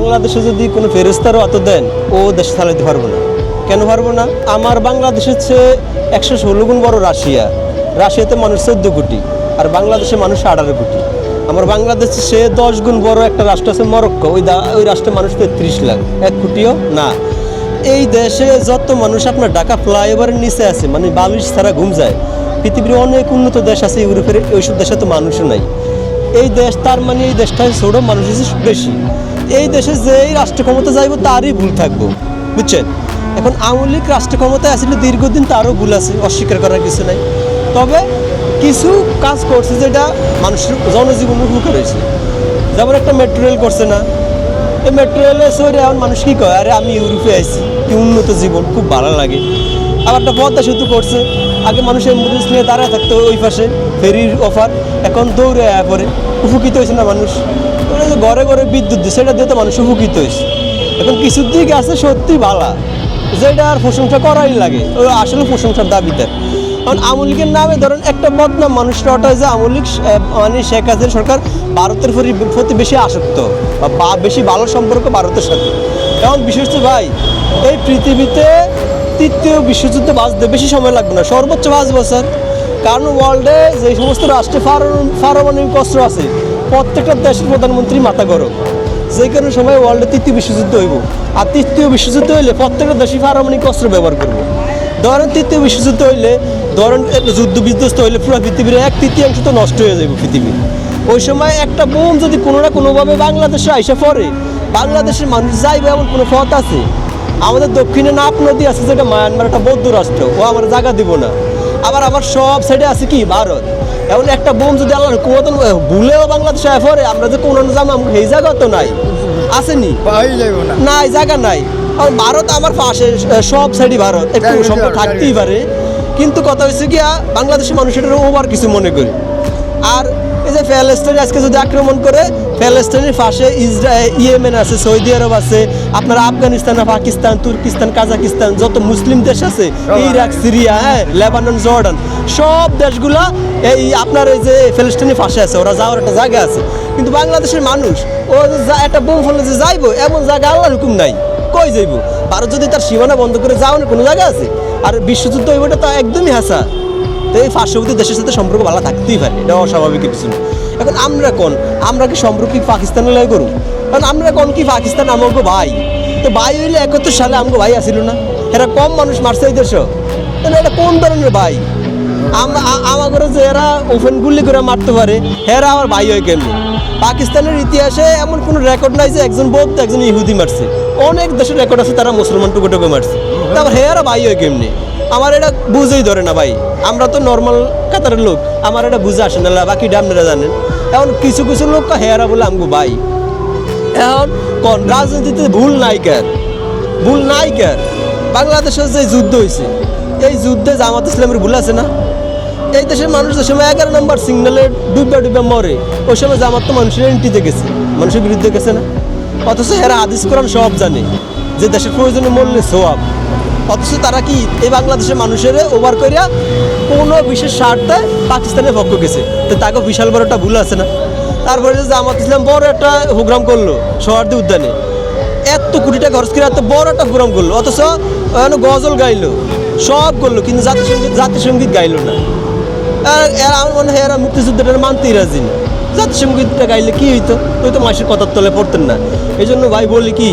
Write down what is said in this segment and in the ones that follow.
বাংলাদেশে যদি কোনো ফেরেস্তারও অত দেন ও দেশ চালাতে পারবো না। কেন পারবো না? আমার বাংলাদেশের চেয়ে 116 গুণ বড় রাশিয়া। রাশিয়াতে মানুষ 14 কোটি আর বাংলাদেশে মানুষ 18 কোটি। আমার বাংলাদেশে সে 10 গুণ বড় একটা রাষ্ট্র আছে মরক্কো, ওই রাষ্ট্রের মানুষ 33 লাখ, 1 কোটিও না। এই দেশে যত মানুষ আপনার ঢাকা ফ্লাইওভারের নিচে আছে, মানে বালিশ ছাড়া ঘুম যায়। পৃথিবীর অনেক উন্নত দেশ আছে ইউরোপের, ওইসব দেশে তো মানুষও নাই। এই দেশ, তার মানে এই দেশটা ছোট, মানুষ বেশি। এই দেশে যেই রাষ্ট্র ক্ষমতা যাইব তারই ভুল থাকবো, বুঝছেন? এখন আওয়ামী লীগ রাষ্ট্র ক্ষমতায় আসলে দীর্ঘদিন, তারও ভুল আছে, অস্বীকার করার কিছু নাই। তবে কিছু কাজ করছে যেটা মানুষের জনজীবন উপকার হয়েছে। যেমন একটা মেট্রো রেল করছে না, এই মেট্রো রেলে সরে এখন মানুষ কী কয়, আরে আমি ইউরোপে আইছি, কি উন্নত জীবন, খুব ভালো লাগে। আবার একটা পদ্মা সেতু করছে, আগে মানুষ অ্যাম্বুলেন্স নিয়ে দাঁড়ায় থাকতো ওই পাশে, ফেরির অফার, এখন দৌড়ে আয়া পরে উপকৃত হয়েছে না মানুষ। ওরা যে ঘরে ঘরে বিদ্যুৎ দিয়ে, সেটা দিয়ে তো মানুষ উপকৃত হয়েছে। এখন কিছুর দিক আছে সত্যি ভালো, যেটা আর প্রশংসা করাই লাগে, ও আসলে প্রশংসার দাবিদার। কারণ আওয়ামী লীগের নামে ধরেন একটা বদনাম মানুষরা ওটা যে আওয়ামী লীগ মানে শেখ হাসিনা সরকার ভারতের প্রতি বেশি আসক্ত বা বেশি ভালো সম্পর্ক ভারতের সাথে। এখন বিশেষ করে ভাই, এই পৃথিবীতে তৃতীয় বিশ্বযুদ্ধ বাঁচতে বেশি সময় লাগবে না, সর্বোচ্চ 5 বছর। কারণ ওয়ার্ল্ডে যে সমস্ত রাষ্ট্রে পারমাণবিক অস্ত্র আছে, প্রত্যেকটা দেশের প্রধানমন্ত্রী মাথা গরম, যে কোনো সময় ওয়ার্ল্ডে তৃতীয় বিশ্বযুদ্ধ হইব। আর তৃতীয় বিশ্বযুদ্ধ হইলে প্রত্যেকটা দেশই পারমাণবিক অস্ত্র ব্যবহার করবো। ধরেন তৃতীয় বিশ্বযুদ্ধ হইলে, ধরেন যুদ্ধ বিধ্বস্ত হইলে পুরো পৃথিবীর 1/3 তো নষ্ট হয়ে যাবে পৃথিবী। ওই সময় একটা বোম যদি কোনো না কোনোভাবে বাংলাদেশে আইসা পড়ে, বাংলাদেশের মানুষ যাইবে এমন কোনো পথ আছে? আমাদের দক্ষিণে নাপ নদী আছে, যেটা মায়ানমার একটা বৌদ্ধ রাষ্ট্র, ও আমার জায়গা দিব না। আবার আমার সব সাইডে আছে কি ভারত। এখন একটা বোম যদি আল্লাহর কুমতন ভুলেও বাংলাদেশে আয় পড়ে, আমরা যে কোনো জামা এই জায়গা তো নাই, আসেনি নাই, জায়গা নাই। আর ভারত আমার পাশে, সব সাইডই ভারত, একটু সম্পর্ক থাকতেই পারে। কিন্তু কথা হচ্ছে গিয়া বাংলাদেশের মানুষ এটার ওভার কিছু মনে করে। আর এই যে প্যালেস্টাইন আজকে যদি আক্রমণ করে, প্যালেস্টাইনের পাশে ইয়েমেন আছে, সৌদি আরব আছে, আপনার আফগানিস্তান, পাকিস্তান, তুর্কিস্তান, কাজাকিস্তান, যত মুসলিম দেশ আছে, ইরাক, সিরিয়া, হ্যাঁ, লেবানন, জর্ডান, সব দেশগুলা এই আপনার এই যে প্যালেস্টাইনের পাশে আছে, ওরা যাওয়ার একটা জায়গা আছে। কিন্তু বাংলাদেশের মানুষ ও একটা বোম ফেলে যে যাইবো, এমন জায়গা আল্লাহর হুকুম নাই, কই যাইব? ভারত যদি তার সীমানা বন্ধ করে যাওয়ার কোনো জায়গা আছে? আর বিশ্বযুদ্ধ হইবটা তো একদমই হাসা। তো এই পার্শ্ববর্তী দেশের সাথে সম্পর্ক ভালো থাকতেই পারে, এটা অস্বাভাবিক কিছু না। এখন আমরা কি সম্পর্ক পাকিস্তানের লয় করুন? কারণ আমরা কোন কি পাকিস্তান আমাকে ভাই, তো ভাই হইলে 71 সালে আমাকে ভাই আসিল না? এরা কম মানুষ মারছে এই দেশ, তাহলে এটা কোন ধরনের ভাই? আমাদের যে এরা ওপেন গুলি করে মারতে পারে, এরা আমার ভাই হয় কেমনি? পাকিস্তানের ইতিহাসে এমন কোনো রেকর্ড নাই যে একজন বৌদ্ধ একজন ইহুদি মারছে। অনেক দেশের রেকর্ড আছে তারা মুসলমান টুকু মারছে, তারপর হেয়ারা ভাই হয় কেমনি? আমার এটা বুঝেই ধরে না ভাই। আমরা তো নর্মাল কাতারের লোক, আমার এটা বুঝে আসে না, বাকি আপনারা জানেন। এখন কিছু কিছু লোক হেয়ারা বলে আমগো ভাই। এখন রাজনীতিতে ভুল নাই কার, ভুল নাই কার? বাংলাদেশের যে যুদ্ধ হয়েছে, এই যুদ্ধে জামাত ইসলামের ভুল আছে না? এই দেশের মানুষ যে সময় 11 নম্বর সিগন্যালে ডুবে মরে, ওই সময় জামাত তো মানুষের এন্ট্রিতে গেছে, মানুষের বিরুদ্ধে গেছে না? অথচ এরা হাদিস কোরআন সব জানে যে দেশের প্রয়োজনে মরলে সোয়াব। অথচ তারা কি এই বাংলাদেশের মানুষের ওভার করিয়া কোনো বিশেষ স্বার্থে পাকিস্তানের পক্ষ গেছে, তো তাকে বিশাল বড় একটা ভুল আছে না? তারপরে যে জামাত ইসলাম বড় একটা প্রোগ্রাম করলো সোহরাওয়ার্দী উদ্যানে, এত কোটি টাকা খরচ করে এত বড় একটা প্রোগ্রাম করলো, অথচ গজল গাইলো, সব করলো, কিন্তু জাতিসঙ্গীত গাইলো না। এরা আমার মনে হয় এরা মুক্তিযুদ্ধটা মানতেই রাজি না। জাতিসঙ্গীতটা গাইলে কি হইতো? ওই তো মাসের কথার তলে পড়তেন না। এই জন্য ভাই বলি কি,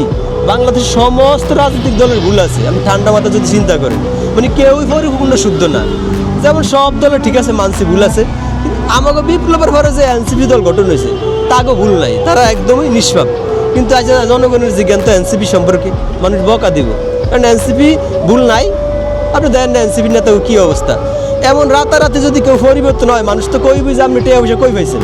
বাংলাদেশের সমস্ত রাজনৈতিক দলের ভুল আছে। আমি ঠান্ডা মাথা যদি চিন্তা করি, মানে কেউই পরিপূর্ণ শুদ্ধ না। যেমন সব দলের ঠিক আছে, মানসি ভুল আছে, কিন্তু আমাকে বিপ্লবের পরে যে এনসিপি দল গঠন হয়েছে তাকেও ভুল নাই, তারা একদমই নিষ্পাপ। কিন্তু আজ জনগণের জিজ্ঞান তো এনসিপি সম্পর্কে মানুষ বকা দিব, কারণ এনসিপি ভুল নাই। আপনি দেখেন না এনসিপির নেতা কী অবস্থা। এমন রাতারাতি যদি কেউ পরিবর্তন হয়, মানুষ তো কইবই যে আপনি টেয়া পয়সা কই পাইছেন,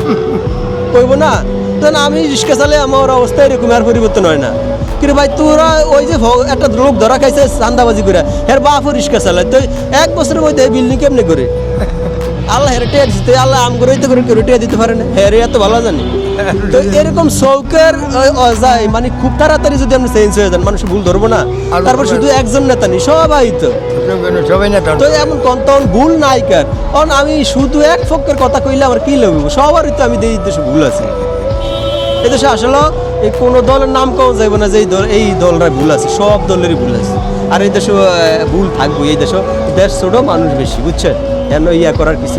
কইব না? তখন আমি রিক্সা চালে আমার অবস্থা এরকম, আর পরিবর্তন হয় না। কিন্তু ভাই তোরা ওই যে একটা লোক ধরা খাইছে চান্দাবাজি করে, এর বাপও রিক্সা চালায়, তো 1 বছরের মধ্যে এই বিল্ডিং কেমনি করে? আল্লাহ হেরে টেয়া দিচ্ছে, আল্লাহ আম করে তো করে টেয়া দিতে পারে না, হেরে এত ভালো জানি। তো এরকম চৌকের যায়, মানে খুব তাড়াতাড়ি যদি আপনি চেঞ্জ হয়ে যান, মানুষ ভুল ধরবো না। তারপর শুধু একজন নেতা নেই, সবাই তো তো এমন তখন ভুল নাই কার। কারণ আমি শুধু এক পক্ষের কথা কইলে আমার কি লাগবে? সবারই তো আমি এই দেশে ভুল আছে। এদেশে আসলে এই কোনো দলের নাম কেউ যাইব না যে এই দলরা ভুল আছে, সব দলেরই ভুল আছে। আর এই দেশে ভুল থাকবো, এই দেশ ছোট, মানুষ বেশি, বুঝছেন? কেন ইয়া করার কিছু